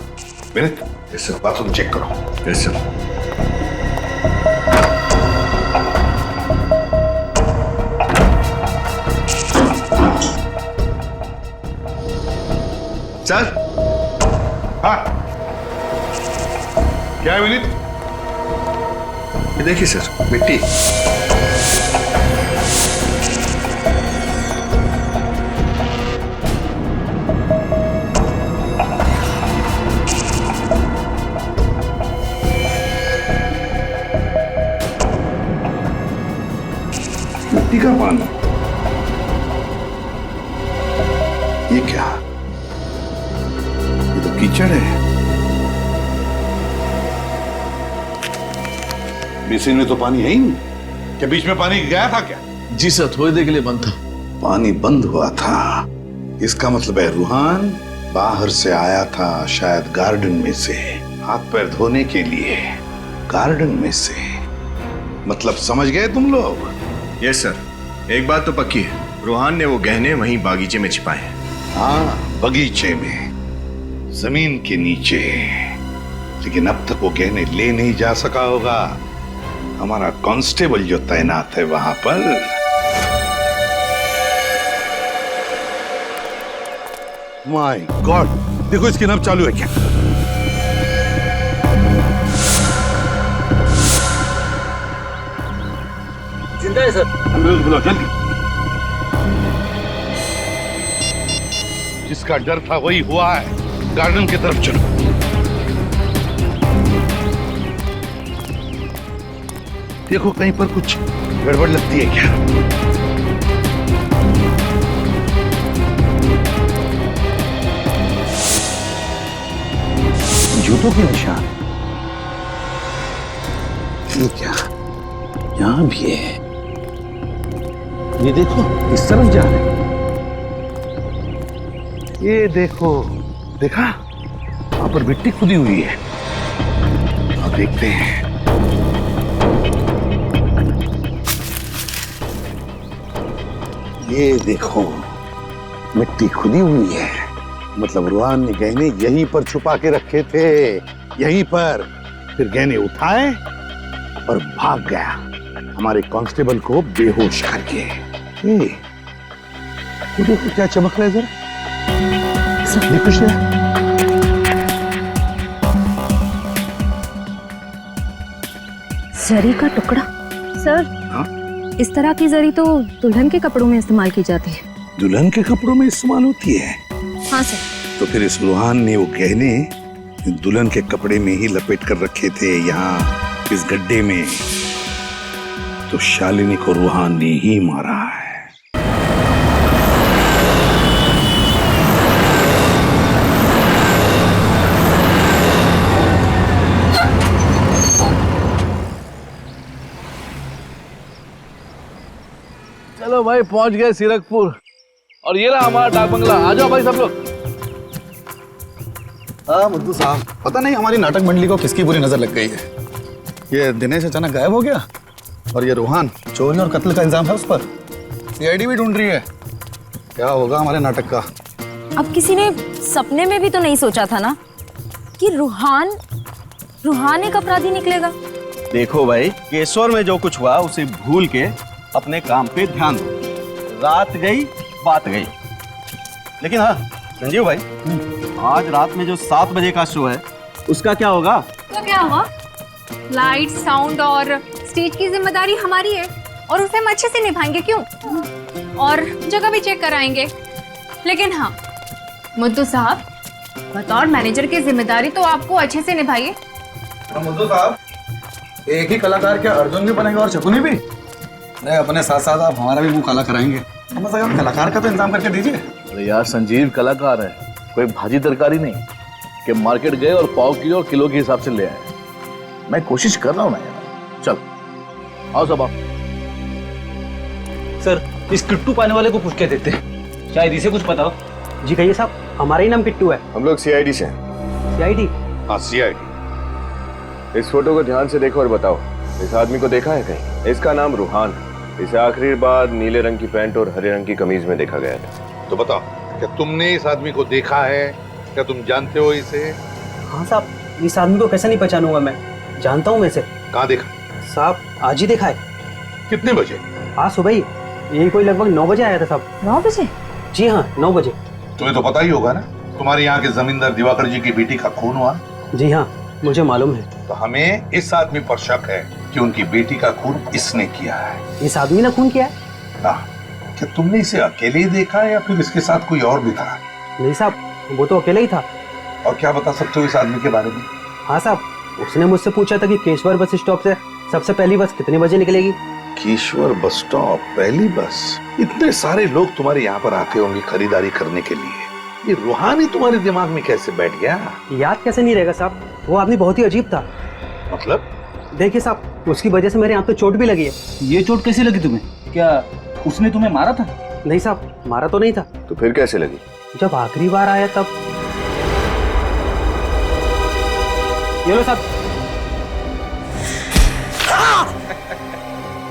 [SPEAKER 15] विनीत, इससे बाथरूम चेक करो।
[SPEAKER 16] Yes sir.
[SPEAKER 15] सर। हाँ, क्या है विनीत?
[SPEAKER 16] ये देखिए सर, मिट्टी।
[SPEAKER 15] मिट्टी का पानी? ये क्या? ये तो कीचड़ है। बेसिन में तो पानी है ही नहीं। क्या बीच में पानी गया था क्या?
[SPEAKER 9] जी सर, थोड़ी देर के लिए बंद था।
[SPEAKER 15] पानी बंद हुआ था, इसका मतलब है रूहान बाहर से आया था, शायद गार्डन में से, हाथ पैर धोने के लिए। गार्डन में से मतलब समझ गए तुम लोग?
[SPEAKER 16] यस सर, एक बात तो पक्की है, रूहान ने वो गहने वहीं बागीचे में छिपाए हैं।
[SPEAKER 15] हाँ, बगीचे में, जमीन के नीचे। लेकिन अब तक वो गहने ले नहीं जा सका होगा। हमारा कांस्टेबल जो तैनात है वहां पर। माय गॉड, देखो इसकी नब्ज चालू है क्या?
[SPEAKER 17] जिंदा है सर।
[SPEAKER 15] एम्बुलेंस बुलाओ जल्दी। जिसका डर था वही हुआ है। गार्डन की तरफ चलो। देखो कहीं पर कुछ गड़बड़ लगती है क्या? जूतों के निशान। ये क्या? यहां भी है। ये देखो, इस तरफ जा रहे हैं। ये देखो, देखा? वहां पर मिट्टी खुदी हुई है। अब देखते हैं। ये देखो, मिट्टी खुदी हुई है। मतलब रूहान ने गहने यहीं पर छुपा के रखे थे, यहीं पर। फिर गहने उठाए और भाग गया, हमारे कांस्टेबल को बेहोश करके। ये देखो क्या चमक रहा है जरा। सब कुछ है।
[SPEAKER 13] जरी का टुकड़ा। सर,
[SPEAKER 15] हाँ?
[SPEAKER 13] इस तरह की जरी तो दुल्हन के कपड़ों में इस्तेमाल की जाती है।
[SPEAKER 15] दुल्हन के कपड़ों में इस्तेमाल होती है?
[SPEAKER 13] हाँ सर।
[SPEAKER 15] तो फिर इस रूहान ने वो गहने दुल्हन के कपड़े में ही लपेट कर रखे थे यहाँ इस गड्ढे में तो शालिनी को रूहान ने ही मारा है।
[SPEAKER 9] चलो भाई, पहुंच गए सीरकपुर। और ये रहा हमारा डाक बंगला। आ जाओ भाई सब लोग।
[SPEAKER 6] मुद्दू साहब, पता नहीं हमारी नाटक मंडली को किसकी बुरी नजर लग गई है। ये दिनेश अचानक गायब हो गया और ये रूहान, चोरी और कत्ल का इल्जाम है उस पर। सीआईडी भी ढूंढ रही है। क्या होगा हमारे नाटक का?
[SPEAKER 13] अब किसी ने सपने में भी तो नहीं सोचा था ना कि रूहान एक अपराधी निकलेगा।
[SPEAKER 2] देखो भाई, केशवर में जो कुछ हुआ उसे भूल के अपने काम पे ध्यान दो। रात गई बात गई। लेकिन हाँ संजीव भाई, आज रात में जो 7 बजे का शो है उसका क्या होगा?
[SPEAKER 12] तो क्या होगा? लाइट, साउंड और स्टेज की जिम्मेदारी हमारी है और उसे हम अच्छे से निभाएंगे। क्यों? और जगह भी चेक कराएंगे। लेकिन हाँ मुद्दू साहब, बतौर मैनेजर की जिम्मेदारी तो आपको अच्छे से निभाइए।
[SPEAKER 6] मुद्दू साहब, एक ही कलाकार क्या अर्जुन भी बनेगा और शकुनी भी? नहीं, अपने साथ साथ आप हमारा भी मुंह काला कराएंगे। कम से कम कलाकार का तो इंतजाम करके दीजिए।
[SPEAKER 9] अरे यार, संजीव कलाकार है, कोई भाजी तरकारी नहीं कि मार्केट गए और पाव किलो और किलो के हिसाब से ले आए। मैं कोशिश कर रहा हूँ ना यार। चल आओ सब आओ।
[SPEAKER 17] सर, इस किट्टू पाने वाले को पूछ के देते हैं, शायद इसे कुछ पता हो। जी कहिए साहब, हमारा ही नाम किट्टू है।
[SPEAKER 16] हम लोग सीआईडी से हैं।
[SPEAKER 17] सीआईडी?
[SPEAKER 15] हाँ, सीआईडी।
[SPEAKER 16] इस फोटो को ध्यान से देखो और बताओ, इस आदमी को देखा है कहीं? इसका नाम रूहान है। इसे आखिरी बार नीले रंग की पैंट और हरे रंग की कमीज में देखा गया था।
[SPEAKER 15] तो बताओ, क्या तुमने इस आदमी को देखा है? क्या तुम जानते हो इसे?
[SPEAKER 17] हाँ साहब, इस आदमी को कैसे नहीं पहचानूंगा मैं, जानता हूँ मैं इसे।
[SPEAKER 15] कहाँ देखा?
[SPEAKER 17] साहब आज ही देखा है।
[SPEAKER 15] कितने बजे?
[SPEAKER 17] आज सुबह ही, यही कोई लगभग 9 बजे आया था साहब।
[SPEAKER 13] 9 बजे?
[SPEAKER 17] जी हाँ, 9 बजे।
[SPEAKER 15] तुम्हें तो पता ही होगा ना, तुम्हारे यहाँ के जमींदार दिवाकर जी की बेटी का खून हुआ।
[SPEAKER 17] जी हाँ, मुझे मालूम है।
[SPEAKER 15] तो हमें इस आदमी पर शक है कि उनकी बेटी का खून इसने किया है।
[SPEAKER 17] इस आदमी ने खून किया है?
[SPEAKER 15] हाँ। क्या तुमने इसे अकेले ही देखा या फिर इसके साथ कोई और भी था?
[SPEAKER 17] नहीं साहब, वो तो अकेला ही था।
[SPEAKER 15] और क्या बता सकते हो इस आदमी के बारे में?
[SPEAKER 17] हाँ साहब, उसने मुझसे पूछा था कि केशवर बस स्टॉप से सबसे पहली बस कितने बजे निकलेगी।
[SPEAKER 15] केशवर बस स्टॉप, पहली बस? इतने सारे लोग तुम्हारे यहाँ पर आते होंगे खरीदारी करने के लिए, ये रूहानी तुम्हारे दिमाग में कैसे बैठ गया?
[SPEAKER 17] याद कैसे नहीं रहेगा साहब, वो आदमी बहुत ही अजीब था।
[SPEAKER 15] मतलब?
[SPEAKER 17] देखिए साहब, उसकी वजह से मेरे हाथ पे चोट भी लगी है। ये चोट कैसे लगी तुम्हें? क्या उसने तुम्हें मारा था? नहीं साहब, मारा तो नहीं था।
[SPEAKER 16] तो फिर कैसे लगी?
[SPEAKER 17] जब आखिरी बार आया तब। ये लो साहब।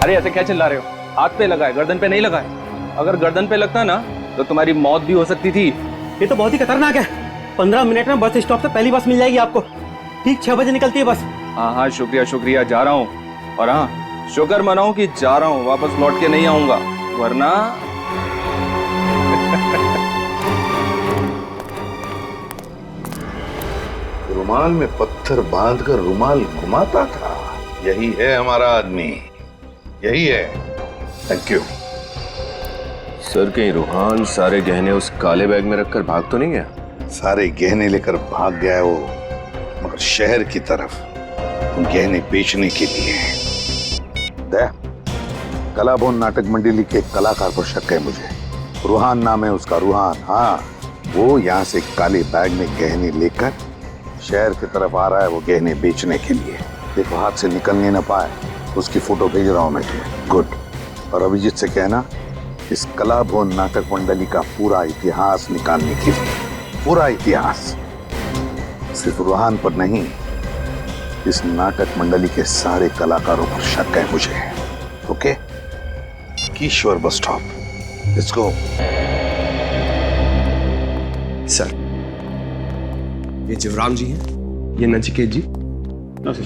[SPEAKER 5] अरे ऐसे क्या चिल्ला रहे हो? हाथ पे लगा है, गर्दन पे नहीं लगा है। अगर गर्दन पे लगता ना तो तुम्हारी मौत भी हो सकती थी।
[SPEAKER 17] ये तो बहुत ही खतरनाक है। 15 मिनट में बस स्टॉप से पहली बस मिल जाएगी आपको। ठीक 6 बजे निकलती है बस।
[SPEAKER 5] हाँ हाँ, शुक्रिया शुक्रिया, जा रहा हूँ। और हाँ, शुक्र मनाओ कि जा रहा हूँ, वापस लौट के नहीं आऊंगा, वरना
[SPEAKER 15] रुमाल में पत्थर बांधकर रुमाल घुमाता था। यही है हमारा आदमी, यही है। Thank you.
[SPEAKER 16] सर, कहीं रूहान सारे गहने उस काले बैग में रखकर भाग तो नहीं गया?
[SPEAKER 15] सारे गहने लेकर भाग गया है वो, मगर शहर की तरफ उन गहने बेचने के लिए। कला भवन नाटक मंडली के कलाकार पर शक है मुझे। रूहान नाम है उसका, रूहान। हाँ, वो यहाँ से काले बैग में गहने लेकर शहर की तरफ आ रहा है, वो गहने बेचने के लिए। देखो, हाथ से निकलने न पाए, उसकी फोटो भेज रहा हूँ मैं तुम्हें। गुड। और अभिजीत से कहना इस कला भवन नाटक मंडली का पूरा इतिहास निकालने के लिए, पूरा इतिहास, सिर्फ रूहान पर नहीं, इस नाटक मंडली के सारे कलाकारों पर शक है मुझे। Okay? Keshwar bus stop, let's go.
[SPEAKER 5] Sir, ये जीवराम जी हैं, ये नचिकेत जी।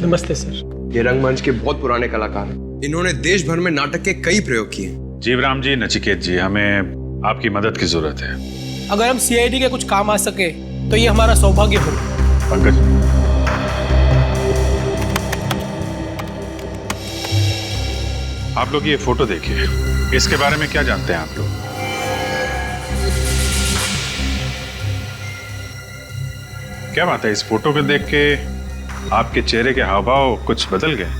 [SPEAKER 18] नमस्ते सर।
[SPEAKER 5] ये रंगमंच के बहुत पुराने कलाकार हैं। इन्होंने देश भर में नाटक के कई प्रयोग किए।
[SPEAKER 15] जीवराम जी, नचिकेत जी, हमें आपकी मदद की जरूरत है।
[SPEAKER 18] अगर हम सीआईडी के कुछ काम आ सके तो ये हमारा सौभाग्य हो।
[SPEAKER 15] पंकज, आप लोग ये फोटो देखिए, इसके बारे में क्या जानते हैं आप लोग? क्या बात है, इस फोटो को देख के आपके चेहरे के हाव भाव कुछ बदल गए?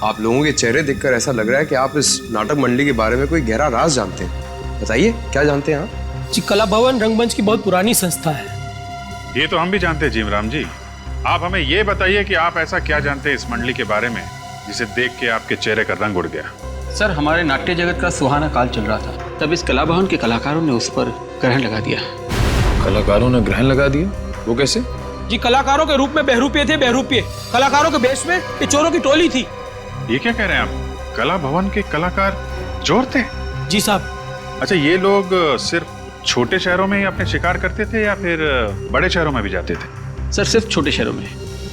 [SPEAKER 16] आप लोगों के चेहरे देखकर ऐसा लग रहा है कि आप इस नाटक मंडली के बारे में कोई गहरा राज जानते हैं। बताइए क्या जानते हैं आप?
[SPEAKER 18] जी, कला भवन रंगमंच की बहुत पुरानी संस्था है।
[SPEAKER 15] ये तो हम भी जानते हैं जीवराम जी। आप हमें ये बताइए कि आप ऐसा क्या जानते हैं इस मंडली के बारे में जिसे देख के आपके चेहरे का रंग उड़ गया।
[SPEAKER 17] सर, हमारे नाट्य जगत का सुहाना काल चल रहा था, तब इस कला भवन के कलाकारों ने उस पर ग्रहण लगा दिया।
[SPEAKER 16] कलाकारों ने ग्रहण लगा दिया? वो कैसे?
[SPEAKER 18] जी, कलाकारों के रूप में बहरूपिये थे, बहरूपिये। कलाकारों के बेस में ये चोरों की टोली थी।
[SPEAKER 15] ये क्या कह रहे हैं आप? कला भवन के कलाकार चोर थे?
[SPEAKER 18] जी साहब।
[SPEAKER 15] अच्छा, ये लोग सिर्फ छोटे शहरों में ही अपने शिकार करते थे या फिर बड़े शहरों में भी जाते थे?
[SPEAKER 17] सर, सिर्फ छोटे शहरों में।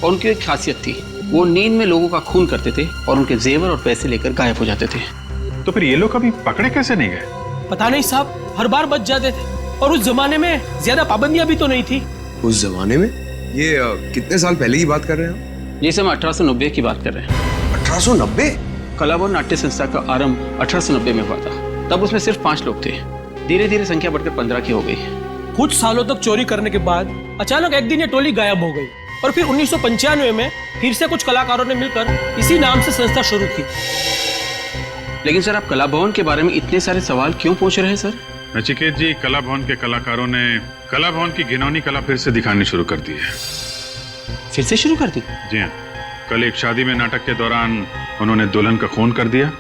[SPEAKER 17] और उनकी एक खासियत थी, वो नींद में लोगों का खून करते थे और उनके जेवर और पैसे लेकर गायब हो जाते थे।
[SPEAKER 15] तो फिर ये लोग कभी पकड़े कैसे नहीं गए?
[SPEAKER 18] पता नहीं साहब, हर बार बच जाते थे। और उस जमाने में ज्यादा पाबंदियां भी तो नहीं थी।
[SPEAKER 16] उस जमाने में? ये कितने साल पहले की बात कर रहे हैं आप?
[SPEAKER 17] ये सब 1890 की बात कर रहे हैं।
[SPEAKER 16] 1890?
[SPEAKER 17] कला भवन नाट्य संस्था का आरंभ 1890 में हुआ था। तब उसमें सिर्फ 5 लोग थे। धीरे धीरे संख्या बढ़कर 15 की हो गई।
[SPEAKER 18] कुछ सालों तक चोरी करने के बाद अचानक एक दिन ये टोली गायब हो गई और फिर 1995 में फिर से कुछ कलाकारों ने मिलकर इसी नाम से संस्था शुरू की।
[SPEAKER 17] लेकिन सर, आप कला भवन के बारे में इतने सारे सवाल क्यों पूछ रहे हैं सर?
[SPEAKER 15] नचिकेत जी, कला भवन के कलाकारों ने कला भवन की घिनौनी कला फिर से दिखानी शुरू कर दी है।
[SPEAKER 17] फिर से शुरू कर दी?
[SPEAKER 15] जी हाँ। कल एक शादी में नाटक के दौरान उन्होंने दुल्हन का खून कर दिया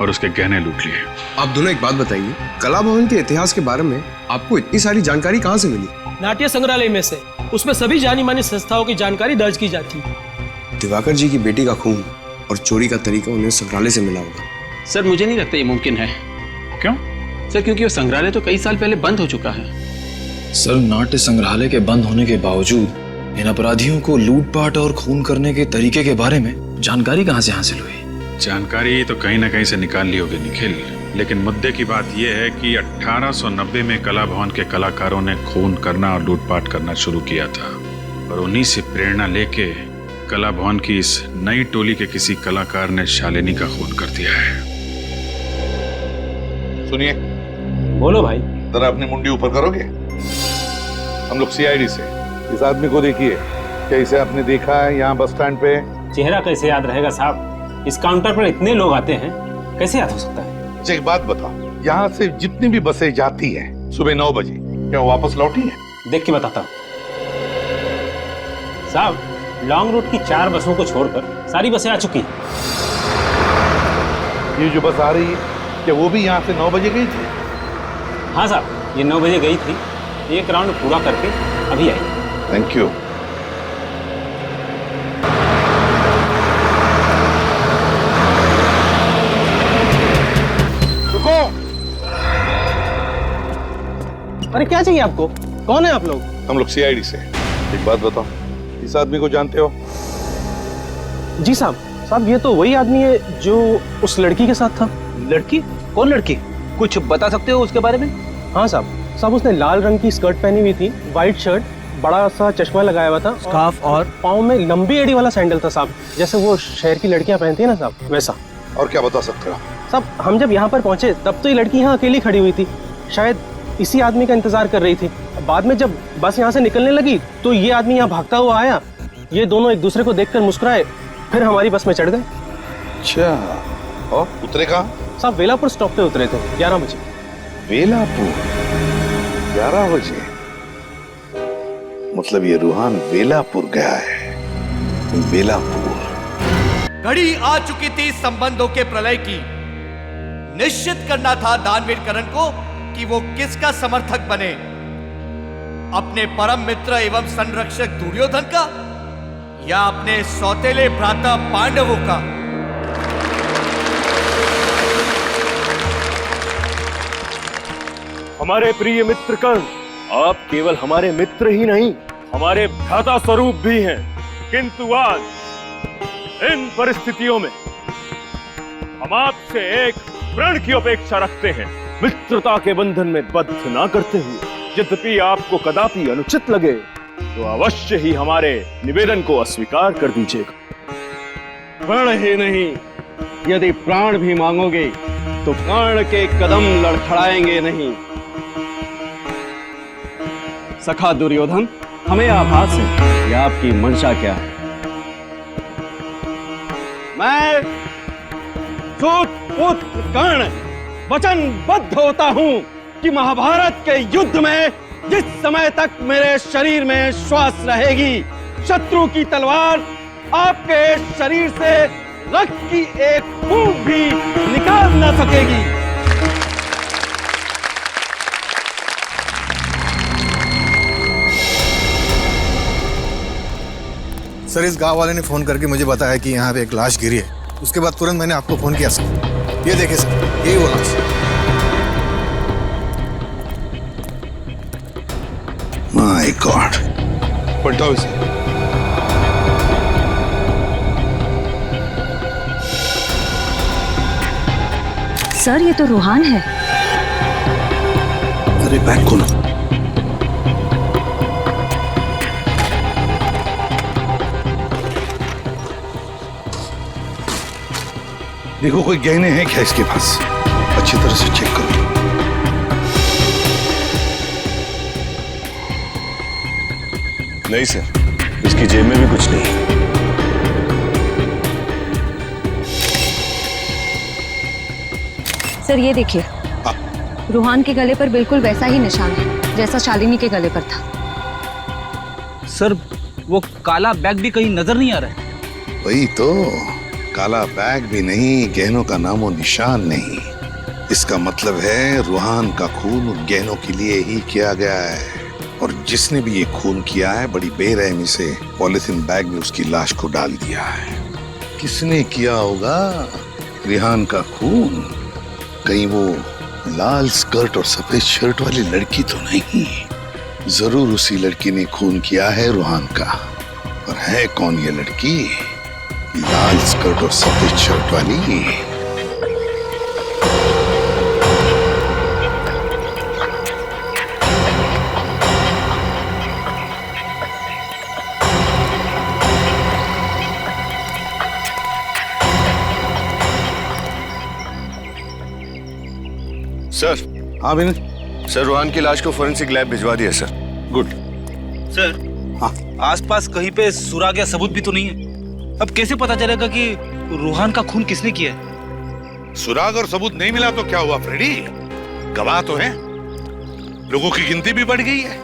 [SPEAKER 15] और उसके गहने लूट लिए।
[SPEAKER 16] आप दोनों एक बात बताइए, कला भवन के इतिहास के बारे में आपको इतनी सारी जानकारी कहाँ से मिली?
[SPEAKER 18] नाट्य संग्रहालय में से। उसमें सभी जानी मानी संस्थाओं की जानकारी दर्ज की जाती है।
[SPEAKER 16] दिवाकर जी की बेटी का खून और चोरी का तरीका उन्हें संग्रहालय से मिला होगा।
[SPEAKER 17] सर, मुझे नहीं लगता ये मुमकिन है।
[SPEAKER 15] क्यों?
[SPEAKER 17] सर, क्योंकि वो संग्रहालय तो कई साल पहले बंद हो चुका है।
[SPEAKER 19] सर, नाट्य संग्रहालय के बंद होने के बावजूद इन अपराधियों को लूटपाट और खून करने के तरीके के बारे में जानकारी कहाँ से हासिल हुई?
[SPEAKER 15] जानकारी तो कहीं ना कहीं से निकाल ली होगी निखिल, लेकिन मुद्दे की बात यह है कि 1890 में कला भवन के कलाकारों ने खून करना और लूटपाट करना शुरू किया था और उन्हीं से प्रेरणा लेके कला भवन की इस नई टोली के किसी कलाकार ने शालिनी का खून कर दिया है। सुनिए।
[SPEAKER 18] बोलो भाई।
[SPEAKER 15] जरा अपनी मुंडी ऊपर करोगे? हम लोग सीआईडी से। इस आदमी को देखिए, क्या इसे आपने देखा है यहाँ बस स्टैंड पे?
[SPEAKER 14] चेहरा कैसे याद रहेगा साहब? इस काउंटर पर इतने लोग आते हैं, कैसे याद हो सकता है?
[SPEAKER 15] अच्छा, एक बात बताओ, यहाँ से जितनी भी बसें जाती हैं सुबह 9 बजे, क्या वो वापस लौटी है?
[SPEAKER 14] देख के बताता हूँ साहब। लॉन्ग रूट की 4 बसों को छोड़कर सारी बसें आ चुकी हैं।
[SPEAKER 15] ये जो बस आ रही है, क्या वो भी यहाँ से 9 बजे गई थी?
[SPEAKER 14] हाँ साहब, ये 9 बजे गई थी। एक राउंड पूरा करके अभी आई।
[SPEAKER 15] Thank you.
[SPEAKER 18] अरे क्या चाहिए आपको? कौन है आप लोग?
[SPEAKER 15] हम लोग सीआईडी से। एक बात बताओ, इस आदमी को जानते हो?
[SPEAKER 18] जी साहब। साहब, ये तो वही आदमी है जो उस लड़की के साथ था। लड़की? कौन लड़की? कुछ बता सकते हो उसके बारे में? हाँ साहब। साहब, उसने लाल रंग की स्कर्ट पहनी हुई थी, व्हाइट शर्ट, बड़ा सा चश्मा लगाया हुआ था, स्कार्फ और पाँव में लंबी एड़ी वाला सैंडल था साहब, जैसे वो शहर की लड़कियां पहनती है ना साहब, वैसा।
[SPEAKER 15] और क्या बता सकते हो?
[SPEAKER 18] साहब, हम जब यहाँ पर पहुंचे तब तो ये लड़की यहाँ अकेली खड़ी हुई थी, शायद इसी आदमी का इंतजार कर रही थी। बाद में जब बस यहाँ से निकलने लगी तो ये आदमी यहाँ भागता हुआ आया। ये दोनों एक दूसरे को देखकर मुस्कुराए, फिर हमारी बस में चढ़ गए।
[SPEAKER 15] अच्छा, और उतरे कहाँ?
[SPEAKER 18] साहब, वेलापुर स्टॉप पे उतरे थे 11 बजे।
[SPEAKER 15] वेलापुर 11 बजे? मतलब ये रूहान वेलापुर गया है। वेलापुर।
[SPEAKER 1] घड़ी आ चुकी थी संबंधों के प्रलय की। निश्चित करना था दानवीर करण को कि वो किसका समर्थक बने, अपने परम मित्र एवं संरक्षक दुर्योधन का या अपने सौतेले भ्राता पांडवों का।
[SPEAKER 5] हमारे प्रिय मित्र कर्ण, आप केवल हमारे मित्र ही नहीं, हमारे भ्राता स्वरूप भी हैं। किंतु आज इन परिस्थितियों में हम आपसे एक प्रण की अपेक्षा रखते हैं। मित्रता के बंधन में बद्ध ना करते हुए, यद्यपि आपको कदापि अनुचित लगे तो अवश्य ही हमारे निवेदन को अस्वीकार कर दीजिएगा।
[SPEAKER 2] प्रण ही नहीं, यदि प्राण भी मांगोगे तो प्राण के कदम लड़खड़ाएंगे नहीं। सखा दुर्योधन, हमें आभास है कि आपकी मंशा क्या है। मैं
[SPEAKER 5] सूत पुत्र कर्ण वचनबद्ध होता हूं कि महाभारत के युद्ध में जिस समय तक मेरे शरीर में श्वास रहेगी, शत्रु की तलवार आपके शरीर से रक्त की एक बूंद भी निकाल न सकेगी।
[SPEAKER 6] सर, इस गांव वाले ने फोन करके मुझे बताया कि यहाँ पे एक लाश गिरी है। उसके बाद तुरंत मैंने आपको फोन किया सर। ये देखिए सर, यही वो लाश।
[SPEAKER 15] माय गॉड, पलटाओ इसे।
[SPEAKER 13] सर ये तो रूहान है।
[SPEAKER 15] अरे बैग खोलो। देखो कोई गहने हैं क्या इसके पास, अच्छी तरह से चेक करो।
[SPEAKER 16] नहीं सर, इसकी जेब में भी कुछ नहीं।
[SPEAKER 13] सर ये देखिए, रूहान के गले पर बिल्कुल वैसा ही निशान है जैसा शालिनी के गले पर था।
[SPEAKER 17] सर वो काला बैग भी कहीं नजर नहीं आ रहा है।
[SPEAKER 15] वही तो, काला बैग भी नहीं, गहनों का नामो निशान नहीं। इसका मतलब है रूहान का खून उन गहनों के लिए ही किया गया है, और जिसने भी ये खून किया है बड़ी बेरहमी से पॉलिथीन बैग में उसकी लाश को डाल दिया है। किसने किया होगा रिहान का खून? कहीं वो लाल स्कर्ट और सफेद शर्ट वाली लड़की तो नहीं? जरूर उसी लड़की ने खून किया है रूहान का। और है कौन ये लड़की? लाल स्कर्ट और सफेद शर्ट वाली।
[SPEAKER 16] सर।
[SPEAKER 15] हाँ विनय।
[SPEAKER 16] सर, रूहान की लाश को फोरेंसिक लैब भिजवा दिया सर।
[SPEAKER 15] गुड।
[SPEAKER 17] सर, हाँ, आसपास कहीं पे सुराग या सबूत भी तो नहीं है। अब कैसे पता चलेगा कि रूहान का खून किसने किया है?
[SPEAKER 15] सुराग और सबूत नहीं मिला तो क्या हुआ फ्रेडी? गवाह तो हैं, लोगों की गिनती भी बढ़ गई है।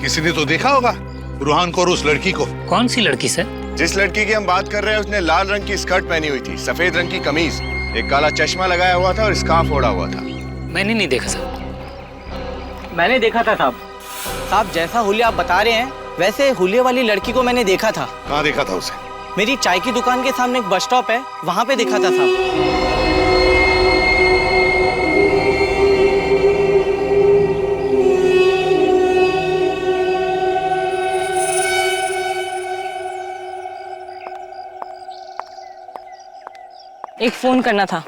[SPEAKER 15] किसी ने तो देखा होगा रूहान को और उस लड़की को।
[SPEAKER 17] कौन सी लड़की सर?
[SPEAKER 16] जिस लड़की की हम बात कर रहे हैं उसने लाल रंग की स्कर्ट पहनी हुई थी, सफेद रंग की कमीज, एक काला चश्मा लगाया हुआ था और स्कार्फ ओढ़ा हुआ था।
[SPEAKER 17] मैंने नहीं देखा सर।
[SPEAKER 20] मैंने देखा था साहब। साहब जैसा हुलिया आप बता रहे हैं वैसे हुलिया वाली लड़की को मैंने देखा था।
[SPEAKER 15] कहाँ देखा था उसे?
[SPEAKER 20] मेरी चाय की दुकान के सामने एक बस स्टॉप है, वहां पे देखा था साहब।
[SPEAKER 13] एक फोन करना था।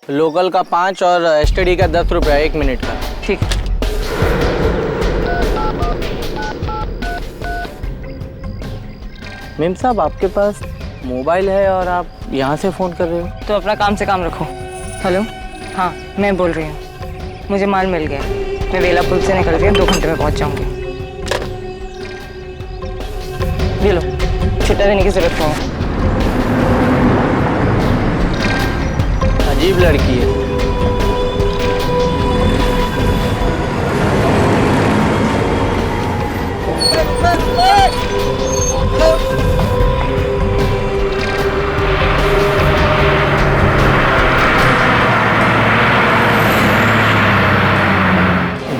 [SPEAKER 20] लोकल का 5 और एसटीडी का 10 रुपया 1 मिनट का।
[SPEAKER 13] ठीक।
[SPEAKER 20] मेम साहब आपके पास मोबाइल है और आप यहाँ से फोन कर रहे हो?
[SPEAKER 13] तो अपना काम से काम रखो। हेलो, हाँ मैं बोल रही हूँ। मुझे माल मिल गया, मैं वेला पुल से निकल के 2 घंटे में पहुँच जाऊँगी। ये लो, छुट्टा देने की जरूरत नहीं।
[SPEAKER 20] अजीब लड़की है।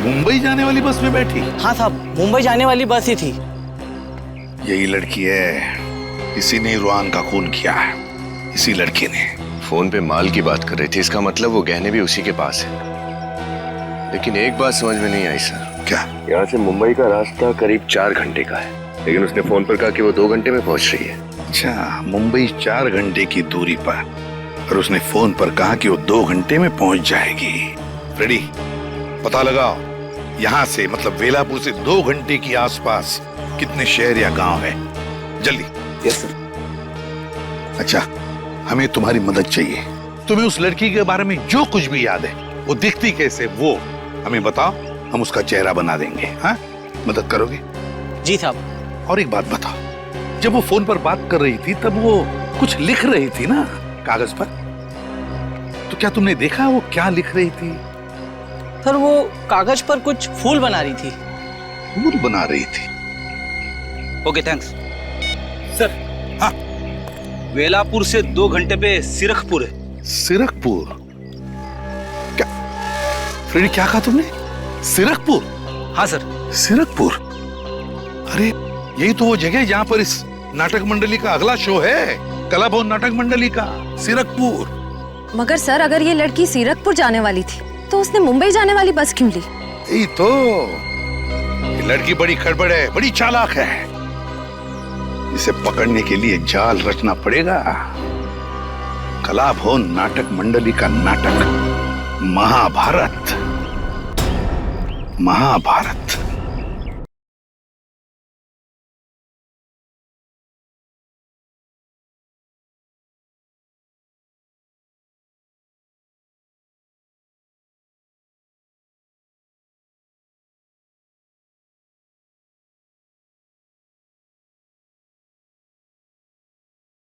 [SPEAKER 15] मुंबई जाने वाली बस में बैठी?
[SPEAKER 20] हाँ साहब, मुंबई जाने वाली बस ही थी।
[SPEAKER 15] यही लड़की है, इसी ने रूहान का खून किया है, इसी लड़की ने।
[SPEAKER 16] फोन पे माल की बात कर रही थी, इसका मतलब वो गहने भी उसी के पास है। लेकिन एक बात समझ में नहीं आई सर।
[SPEAKER 15] क्या?
[SPEAKER 16] यहाँ से मुंबई का रास्ता करीब 4 घंटे का है, लेकिन उसने फोन पर कहा कि वो 2 घंटे में पहुंच रही है।
[SPEAKER 15] अच्छा, मुंबई 4 घंटे की दूरी पर, और उसने फोन पर कहा कि वो 2 घंटे में पहुंच जाएगी। फ्रेडी, पता लगाओ यहाँ से मतलब वेलापुर से 2 घंटे की आसपास कितने शहर या गांव है, जल्दी।
[SPEAKER 16] Yes sir.
[SPEAKER 15] अच्छा, हमें तुम्हारी मदद चाहिए। तुम्हें उस लड़की के बारे में जो कुछ भी याद है, वो दिखती कैसे, वो हमें बताओ, हम उसका चेहरा बना देंगे। हाँ, मदद करोगे?
[SPEAKER 20] जी साहब।
[SPEAKER 15] और एक बात बताओ, जब वो फोन पर बात कर रही थी तब वो कुछ लिख रही थी ना कागज पर? क्या तुमने देखा वो क्या लिख रही थी?
[SPEAKER 20] सर वो कागज पर कुछ फूल बना रही थी।
[SPEAKER 15] फूल बना रही थी?
[SPEAKER 17] Okay thanks sir. हाँ, वेलापुर से 2 घंटे पे सिरखपुर है।
[SPEAKER 15] सिरखपुर? क्या फ्रेडी, क्या कहा तुमने? सिरखपुर?
[SPEAKER 17] हाँ सर।
[SPEAKER 15] सिरखपुर? अरे यही तो वो जगह है जहां पर इस नाटक मंडली का अगला शो है, कला भवन नाटक मंडली का। सिरखपुर।
[SPEAKER 13] मगर सर अगर ये लड़की सीरकपुर जाने वाली थी तो उसने मुंबई जाने वाली बस क्यों ली?
[SPEAKER 15] यही तो, ये लड़की बड़ी खड़बड़ है, बड़ी चालाक है। इसे पकड़ने के लिए जाल रचना पड़ेगा। कला भवन नाटक मंडली का नाटक महाभारत। महाभारत